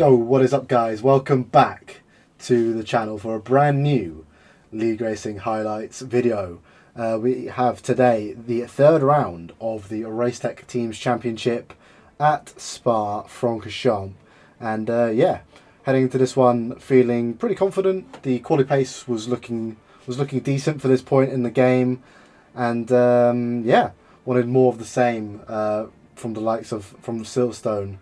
Yo, what is up guys? Welcome back to the channel for a brand new League Racing highlights video. We have today the third round of the RaceTech Teams Championship at Spa-Francorchamps, and yeah, heading into this one feeling pretty confident. The quality pace was looking decent for this point in the game, and yeah, wanted more of the same from the likes of Silverstone.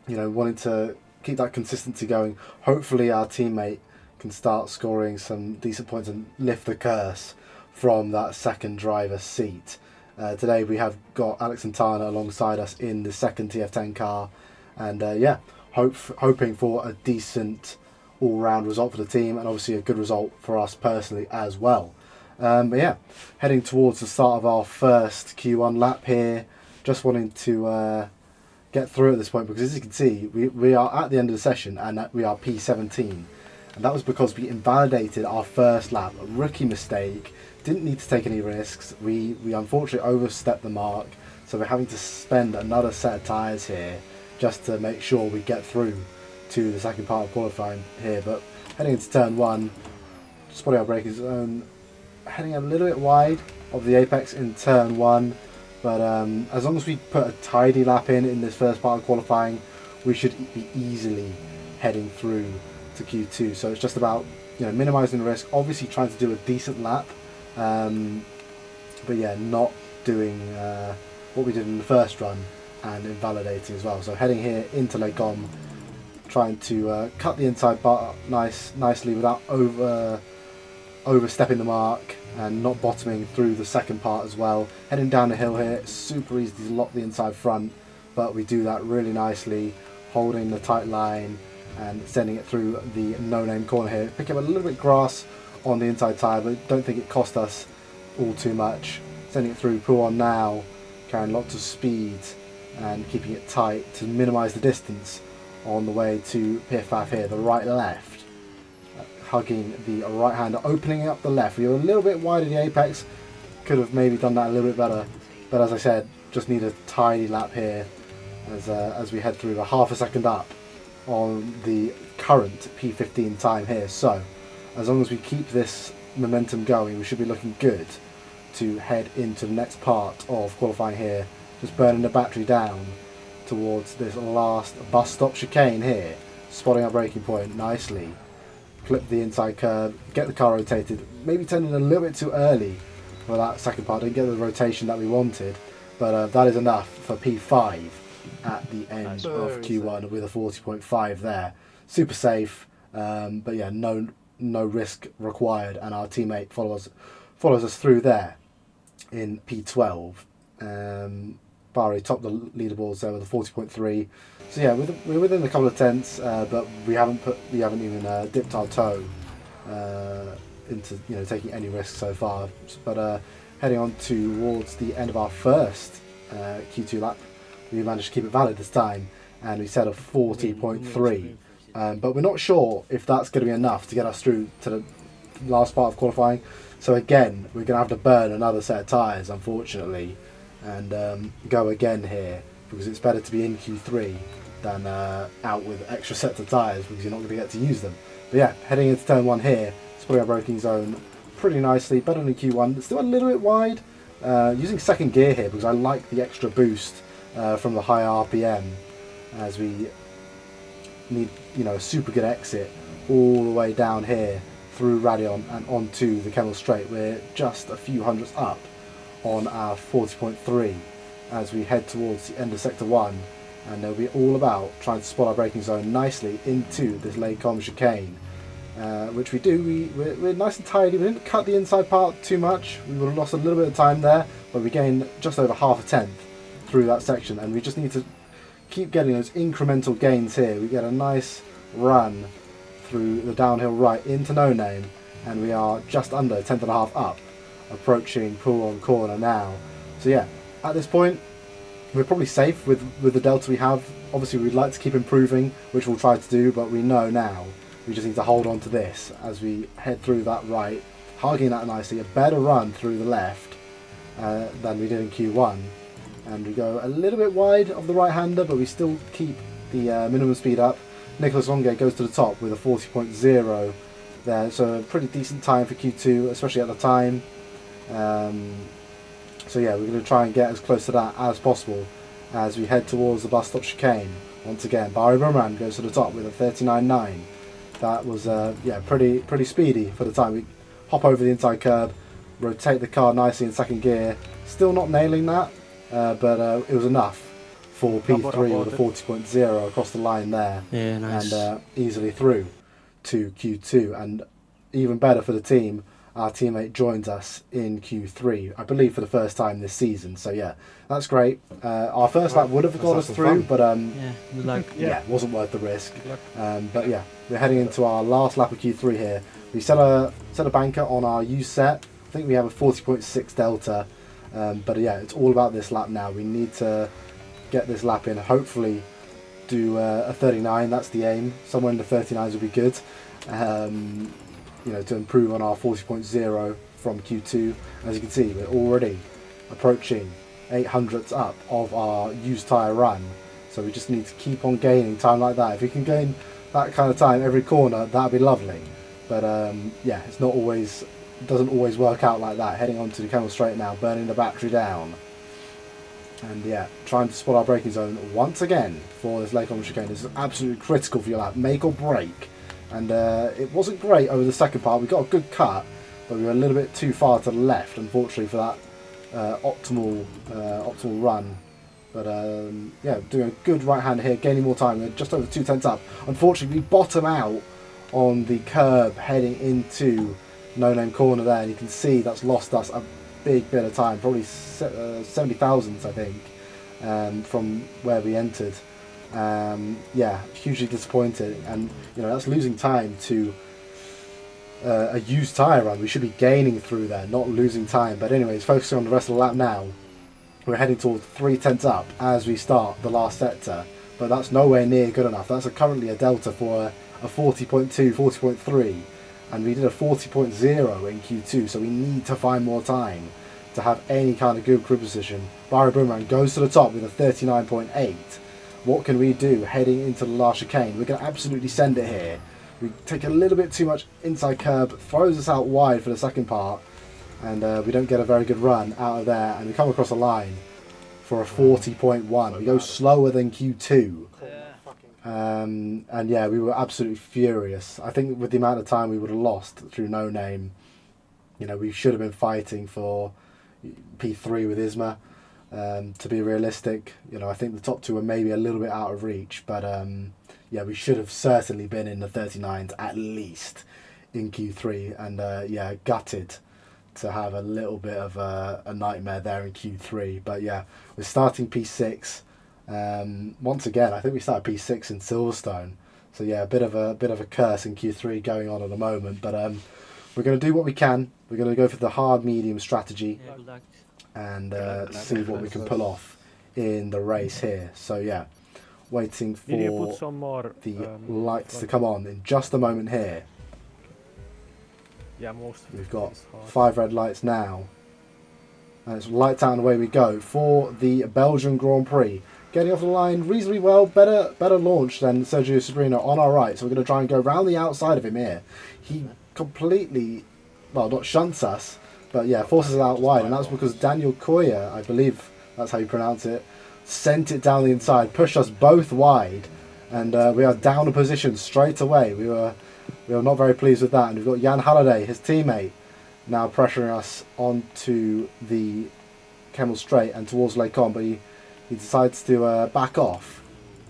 You know, wanting to keep that consistency going. Hopefully our teammate can start scoring some decent points and lift the curse from that second driver's seat. Today we have got Alex and Tana alongside us in the second TF10 car, and yeah, hoping for a decent all-round result for the team, and obviously a good result for us personally as well. But yeah, heading towards the start of our first Q1 lap here, just wanting to get through at this point, because as you can see we are at the end of the session and we are P17, and that was because we invalidated our first lap. A rookie mistake, didn't need to take any risks. We unfortunately overstepped the mark, so we're having to spend another set of tyres here just to make sure we get through to the second part of qualifying here. But heading into turn one, spotting our braking zone, heading a little bit wide of the apex in turn one. But as long as we put a tidy lap in this first part of qualifying, we should be easily heading through to Q2. So it's just about, you know, minimising the risk, obviously trying to do a decent lap, but yeah, not doing what we did in the first run and invalidating as well. So heading here into Les Gommes, trying to cut the inside bar nicely without overstepping the mark and not bottoming through the second part as well. Heading down the hill here, super easy to lock the inside front, but we do that really nicely, holding the tight line and sending it through the no-name corner here. Pick up a little bit of grass on the inside tyre, but don't think it cost us all too much. Sending it through, pull on now, carrying lots of speed and keeping it tight to minimise the distance on the way to Piff-Paff here, the right-left. Hugging the right hander, opening up the left. We were a little bit wide of the apex, could have maybe done that a little bit better, but as I said, just need a tidy lap here as we head through. A half a second up on the current P15 time here. So as long as we keep this momentum going, we should be looking good to head into the next part of qualifying here. Just burning the battery down towards this last bus stop chicane here, spotting our braking point nicely. Clip the inside curve, get the car rotated, maybe turning a little bit too early for that second part. Didn't get the rotation that we wanted, but that is enough for P5 at the end of Q1 with a 40.5 there. Super safe, but yeah, no risk required, and our teammate follows us through there in P12. Bari topped the leaderboards there with a 40.3. So yeah, we're within a couple of tenths, but we haven't even dipped our toe into, you know, taking any risks so far. But heading on towards the end of our first Q2 lap, we managed to keep it valid this time, and we set a 40.3. But we're not sure if that's going to be enough to get us through to the last part of qualifying. So again, we're going to have to burn another set of tyres, unfortunately, and go again here, because it's better to be in Q3 than out with extra sets of tyres, because you're not going to get to use them. But yeah, heading into turn one here, splitting our braking zone pretty nicely, better than Q1, still a little bit wide. Using second gear here because I like the extra boost from the high RPM, as we need, you know, a super good exit all the way down here through Radion and onto the Kemmel Straight. We're just a few hundredths up on our 40.3 as we head towards the end of sector 1, and they'll be all about trying to spot our braking zone nicely into this Les Gommes chicane, which we do. We're nice and tidy. We didn't cut the inside part too much. We would have lost a little bit of time there, but we gained just over half a tenth through that section, and we just need to keep getting those incremental gains here. We get a nice run through the downhill right into No Name, and we are just under a tenth and a half up, approaching pull on corner now. So yeah, at this point we're probably safe with the delta we have. Obviously we'd like to keep improving, which we'll try to do, but we know now we just need to hold on to this as we head through that right, hugging that nicely. A better run through the left than we did in Q1, and we go a little bit wide of the right hander, but we still keep the minimum speed up. Nicholas Longe goes to the top with a 40.0 there, so a pretty decent time for Q2, especially at the time. So yeah, we're going to try and get as close to that as possible as we head towards the bus stop chicane. Once again, Barry Brumran goes to the top with a 39.9. That was yeah, pretty speedy for the time. We hop over the inside curb, rotate the car nicely in second gear. Still not nailing that, but it was enough for P3 with a 40.0 across the line there. Yeah, nice. And easily through to Q2. And even better for the team, our teammate joins us in Q3, I believe for the first time this season. So yeah, that's great. Our first lap would have got us through, but yeah, it wasn't worth the risk. But yeah, we're heading into our last lap of Q3 here. We set a banker on our U set. I think we have a 40.6 delta. But yeah, it's all about this lap now. We need to get this lap in. Hopefully do a 39. That's the aim. Somewhere in the 39s would be good. You know, to improve on our 40.0 from Q2. As you can see, we're already approaching 800ths up of our used tyre run. So we just need to keep on gaining time like that. If we can gain that kind of time every corner, that'd be lovely. But yeah, it's not always, doesn't always work out like that. Heading onto the Camel Straight now, burning the battery down. And yeah, trying to spot our braking zone once again for this Lake chicane. This is absolutely critical for your lap, make or break. And it wasn't great over the second part. We got a good cut, but we were a little bit too far to the left, unfortunately, for that optimal run. But yeah, doing a good right hand here, gaining more time. We're just over 2/10 up. Unfortunately, we bottom out on the curb heading into No Name Corner there, and you can see that's lost us a big bit of time, probably 70 thousandths, I think, from where we entered. Yeah, hugely disappointed, and you know, that's losing time to a used tyre run. We should be gaining through there, not losing time. But anyways, focusing on the rest of the lap now, we're heading towards 3/10 up as we start the last sector, but that's nowhere near good enough. That's currently a delta for a 40.2, 40.3, and we did a 40.0 in Q2, so we need to find more time to have any kind of good crew position. Barry Boomerang goes to the top with a 39.8. What can we do heading into the last chicane? We're going to absolutely send it here. We take a little bit too much inside curb, throws us out wide for the second part, and we don't get a very good run out of there, and we come across a line for a 40.1. We go slower than Q2. And yeah, we were absolutely furious. I think with the amount of time we would have lost through No Name, you know, we should have been fighting for P3 with Isma. To be realistic, you know, I think the top two are maybe a little bit out of reach, but yeah, we should have certainly been in the 39s at least in Q3, and yeah, gutted to have a little bit of a nightmare there in Q3. But yeah, we're starting P6 once again. I think we started P6 in Silverstone, so yeah, a bit of a curse in Q3 going on at the moment. But we're going to do what we can. We're going to go for the hard medium strategy. And see what we can pull off in the race here. So yeah, waiting for the lights to come on in just a moment here. Yeah, we've got 5 red lights now. And it's lights out and away we go for the Belgian Grand Prix. Getting off the line reasonably well, better launch than Sergio Sabrino on our right. So we're going to try and go around the outside of him here. He completely, well, not shunts us, but yeah, forces it out wide, and that's because Daniel Koya, I believe that's how you pronounce it, sent it down the inside, pushed us both wide, and we are down a position straight away. We were not very pleased with that, and we've got Jan Halliday, his teammate, now pressuring us onto the Kemmel Straight and towards Lake On, but he decides to back off,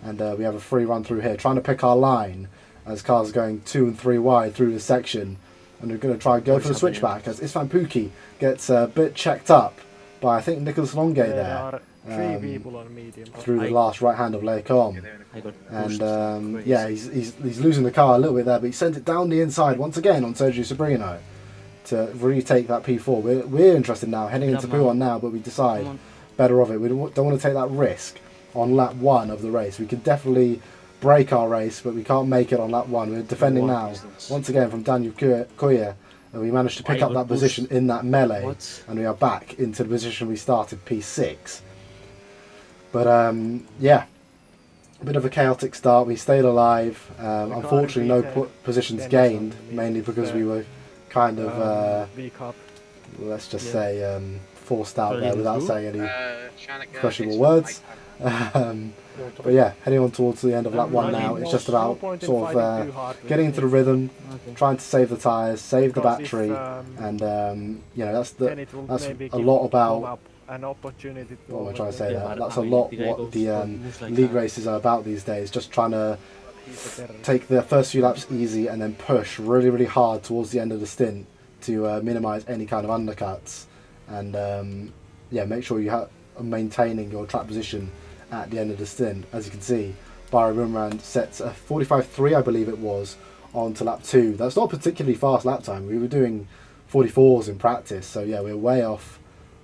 and we have a free run through here, trying to pick our line as cars are going 2 and 3 wide through this section. And we're going to try and go for the switchback as Istvan Pukki gets a bit checked up by, I think, Nicholas Longe there. Through the last right hand of Lake On. And yeah, he's losing the car a little bit there, but he sent it down the inside once again on Sergio Sabrino to retake that P4. We're interested now, heading into P1 now, but we decide better of it. We don't want to take that risk on lap 1 of the race. We could definitely break our race, but we can't make it on lap 1. We're defending now once again from Daniel Koya, and we managed to pick up that position in that melee, and we are back into the position we started, P6. But yeah, A bit of a chaotic start. We stayed alive. Unfortunately, no positions gained, mainly because we were kind of, let's just say, forced out there without saying any questionable words. But yeah, heading on towards the end of lap 1 now. It's just about sort of getting into the rhythm, trying to save the tyres, save the battery, and you know, that's a lot about an opportunity. What am I trying to say there? That's a lot what the league races are about these days. Just trying to take the first few laps easy and then push really, really hard towards the end of the stint to minimise any kind of undercuts. And yeah, make sure you are maintaining your track position at the end of the stint. As you can see, Barry Boomerang sets a 45.3, I believe it was, on to lap 2. That's not a particularly fast lap time. We were doing 44s in practice, so yeah, we're way off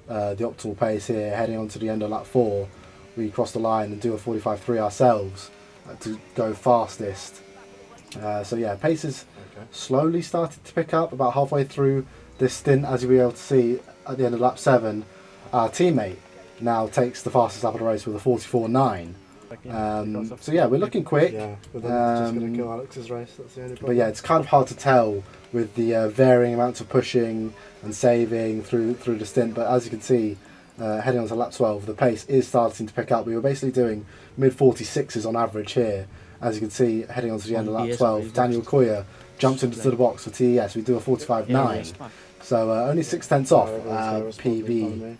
the optimal pace here. Heading on to the end of lap 4, we cross the line and do a 45.3 ourselves to go fastest. So yeah, pace is slowly started to pick up about halfway through this stint. As you'll be able to see at the end of lap 7, our teammate now takes the fastest lap of the race with a 44.9. So yeah, we're looking quick. Yeah, but then just going to kill Alex's race. That's the only problem. But yeah, it's kind of hard to tell with the varying amounts of pushing and saving through the stint. But as you can see, heading on to lap 12, the pace is starting to pick up. We were basically doing mid 46s on average here. As you can see, heading on to the end of lap 12, Daniel Koya jumps into the box for TES. We do a 45.9. So only 6/10 off PB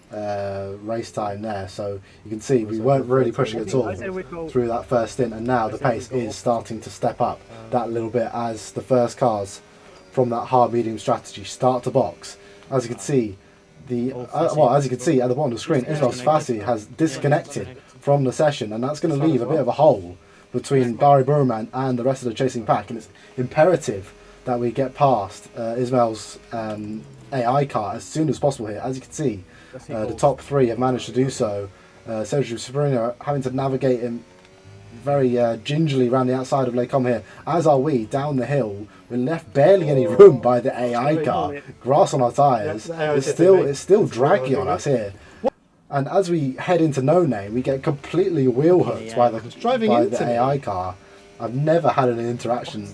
race time there. So you can see we weren't really pushing at all through that first stint, and now the pace is starting to step up that little bit as the first cars from that hard medium strategy start to box. As you can see, as you can see at the bottom of the screen, Ismail Sfasi has disconnected from the session, and that's going to leave a bit of a hole between Barry Burman and the rest of the chasing pack, and it's imperative that we get past Ismail's AI car as soon as possible here. As you can see, the top 3 have managed to do so. Sergio Sabrina having to navigate him very gingerly around the outside of Lecom here, as are we down the hill. We're left barely any room by the AI car. Grass on our tyres. It's still draggy on us here. And as we head into No Name, we get completely wheel hooked by the AI car. I've never had an interaction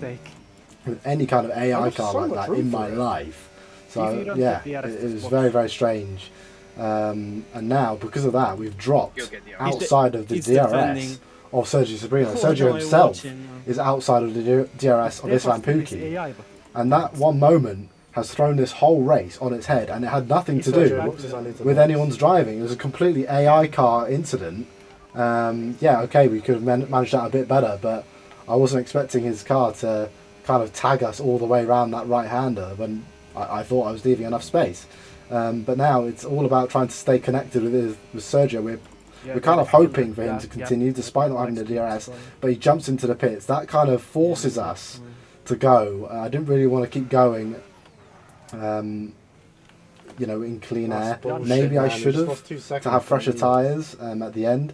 with any kind of AI car like that in my life. So yeah, it was very, very strange. And now, because of that, we've dropped outside of the DRS of Sergio Sabrina. Sergio himself is outside of the DRS of Isvan Pookie. And that one moment has thrown this whole race on its head, and it had nothing to do with anyone's driving. It was a completely AI car incident. Yeah, okay, we could have managed that a bit better, but I wasn't expecting his car to kind of tag us all the way around that right-hander when I thought I was leaving enough space. But now it's all about trying to stay connected with Sergio. We're kind of hoping for him to continue despite not having the DRS, but he jumps into the pits. That kind of forces us to go. I didn't really want to keep going, you know, in clean air. Maybe I should have to have fresher tyres at the end.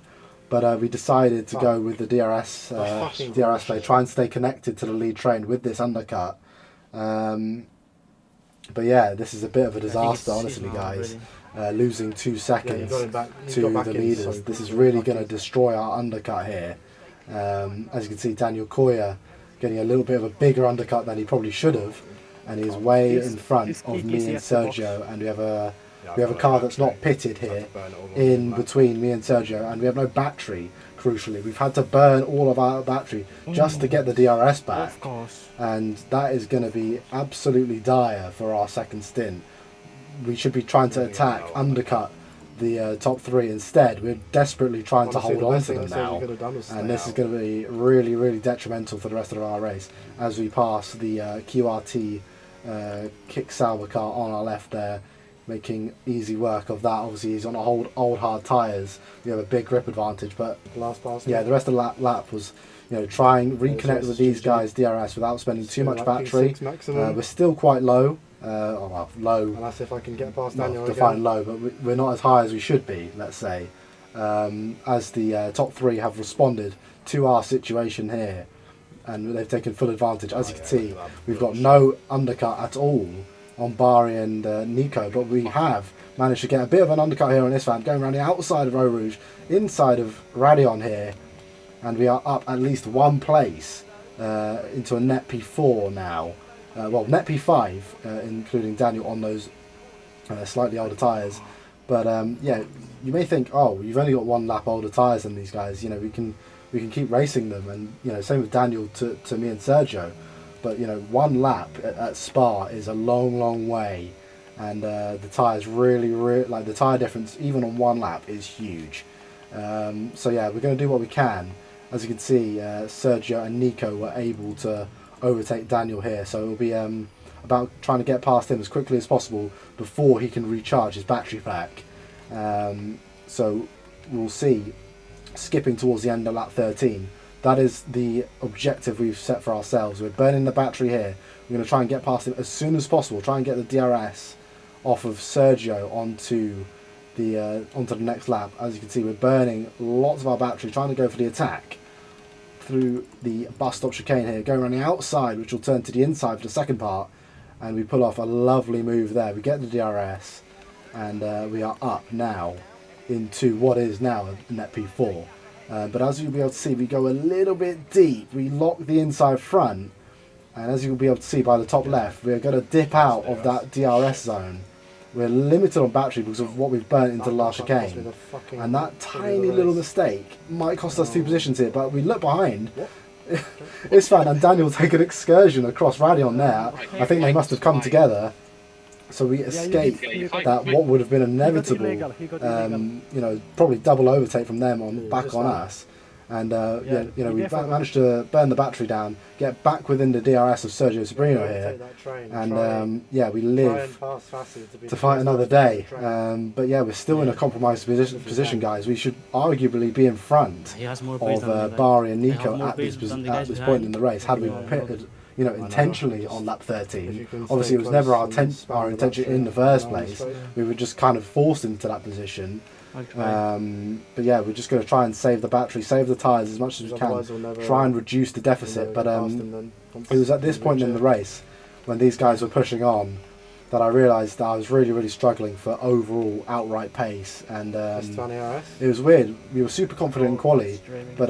But we decided to go with the DRS play, try and stay connected to the lead train with this undercut. But yeah, this is a bit of a disaster, honestly, guys. Losing 2 seconds to the leaders. This is really going to destroy our undercut here. As you can see, Daniel Koya getting a little bit of a bigger undercut than he probably should have, and he's way in front of me and Sergio. And we have a car that's not pitted here in between me and Sergio, and we have no battery. Crucially, we've had to burn all of our battery just to get the DRS back, and that is going to be absolutely dire for our second stint. We should be trying to attack, undercut the top 3 instead. We're desperately trying to hold on to them now, and this is going to be really, really detrimental for the rest of our race as we pass the QRT Kick Sauber car on our left there, making easy work of that. Obviously he's on old hard tyres. We have a big grip advantage, but yeah, the rest of the lap was, you know, trying reconnect with these guys DRS without spending too much battery. We're still quite low. Low. And that's if I can get past Daniel again. Low, but we're not as high as we should be, let's say. As the top 3 have responded to our situation here, and they've taken full advantage. As you can see, we've got no undercut at all on Bari and Nico, but we have managed to get a bit of an undercut here on Isfan, going around the outside of Eau Rouge, inside of Radion here, and we are up at least one place into a net P4 now. Well, net P5, including Daniel on those slightly older tyres. But yeah, you may think, oh, you've only got one lap older tyres than these guys. You know, we can keep racing them, and you know, same with Daniel to me and Sergio. But you know, one lap at Spa is a long way, and the tyres really like the tyre difference even on one lap is huge. So yeah, we're going to do what we can. As you can see, Sergio and Nico were able to overtake Daniel here, so it'll be about trying to get past him as quickly as possible before he can recharge his battery pack. So we'll see, skipping towards the end of lap 13, that is the objective we've set for ourselves. We're burning the battery here. We're going to try and get past him as soon as possible, try and get the DRS off of Sergio onto the next lap. As you can see, we're burning lots of our battery, trying to go for the attack through the bus stop chicane here, going around the outside, which will turn to the inside for the second part, and we pull off a lovely move there. We get the DRS, and we are up now into what is now a net P4. But as you'll be able to see, we go a little bit deep. We lock the inside front, and as you'll be able to see by the top left, we're going to dip out of that DRS zone. We're limited on battery because of what we've burnt into the last chicane, and that tiny little mistake might cost us 2 positions here. But we look behind, Isfan and Daniel take an excursion across Radion there. I think they must have come together, so we escape that what would have been inevitable, you know, probably double overtake from them back on us. And yeah, you know, we managed to burn the battery down, get back within the DRS of Sergio Sabrino here, and yeah, we live to fight another day. But yeah, we're still in a compromised position, guys. We should arguably be in front of Bari and Nico at this point in the race. Had we pitted, you know, intentionally on lap 13, obviously it was never our intention in the first place. We were just kind of forced into that position. But yeah, we're just going to try and save the battery, save the tyres as much as we can, try and reduce the deficit. But it was at this point in the race, when these guys were pushing on, that I realised that I was really struggling for overall outright pace. And it was weird. We were super confident in quali, but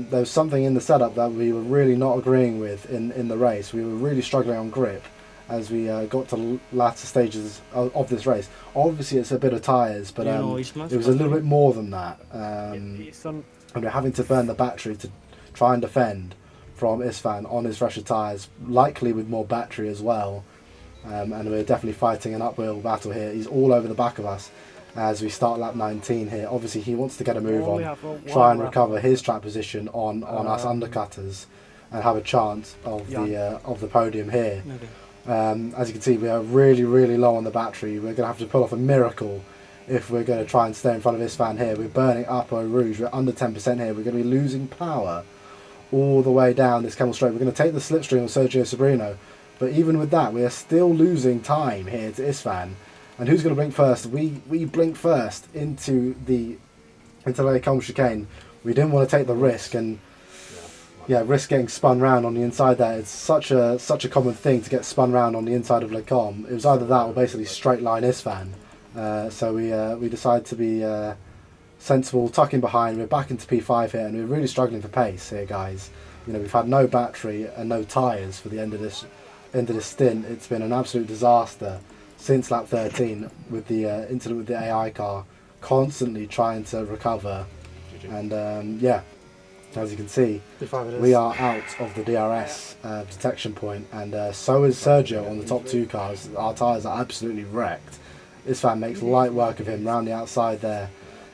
there was something in the setup that we were really not agreeing with in the race. We were really struggling on grip as we got to latter stages of this race. Obviously it's a bit of tyres, but it was a little bit more than that. And we're having to burn the battery to try and defend from Isfan on his fresher tyres, likely with more battery as well. And we're definitely fighting an uphill battle here. He's all over the back of us as we start lap 19 here. Obviously he wants to get a move on, try and recover his track position on us undercutters and have a chance of the podium here. As you can see, we are really low on the battery. We're going to have to pull off a miracle if we're going to try and stay in front of Isfan here. We're burning up Eau Rouge. We're under 10% here. We're going to be losing power all the way down this Camel Straight. We're going to take the slipstream of Sergio Sabrino, but even with that, we are still losing time here to Isfan. And who's going to blink first? We blink first into the Les Combes chicane. We didn't want to take the risk and risk getting spun round on the inside there. It's such a common thing to get spun round on the inside of Les Combes. It was either that or basically straight line Isfan. So we decided to be sensible, tucking behind. We're back into P5 here, and we're really struggling for pace here, guys. You know, we've had no battery and no tyres for the end of this stint. It's been an absolute disaster since lap 13 with the incident with the AI car, constantly trying to recover. And yeah, as you can see, we are out of the DRS detection point, and so is Sergio on the top 2 cars. Our tyres are absolutely wrecked. Isfan makes light work of him round the outside there,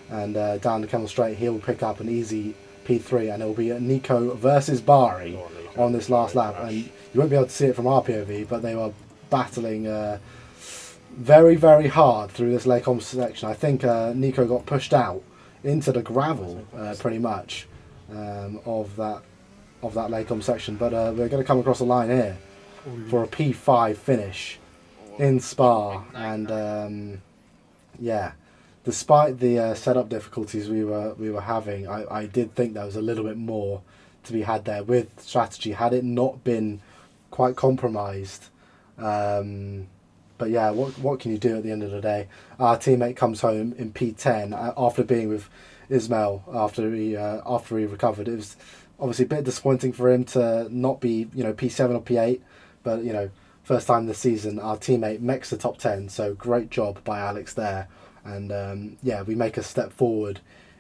and down the Camel Straight he'll pick up an easy P3, and it'll be Nico versus Bari on this last lap. And you won't be able to see it from our POV, but they were battling very hard through this Les Combes section. I think Nico got pushed out into the gravel pretty much of that Les Combes section, but we're going to come across the line here for a P5 finish in Spa. And yeah, despite the setup difficulties we were having, I did think there was a little bit more to be had there with strategy had it not been quite compromised. But yeah, what can you do at the end of the day? Our teammate comes home in P10 after being with Ismail after he recovered. It was obviously a bit disappointing for him to not be P7 or P8, but first time this season our teammate makes the top 10. So great job by Alex there, and we make a step forward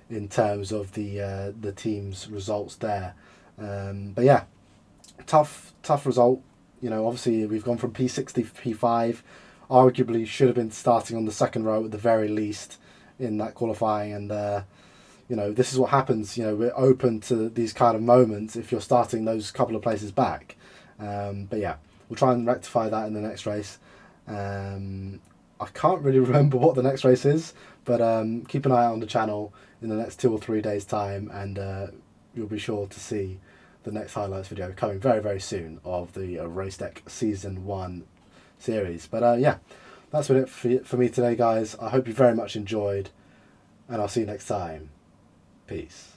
in terms of the team's results there. But yeah, tough result. Obviously we've gone from P6 to P5. Arguably should have been starting on the second row at the very least in that qualifying, and this is what happens. We're open to these kind of moments if you're starting those couple of places back. But yeah, we'll try and rectify that in the next race. I can't really remember what the next race is, but keep an eye out on the channel in the next 2 or 3 days' time, and you'll be sure to see the next highlights video coming very, very soon of the RaceTech Season 1 series. But yeah, that's been it for me today, guys. I hope you very much enjoyed, and I'll see you next time. Peace.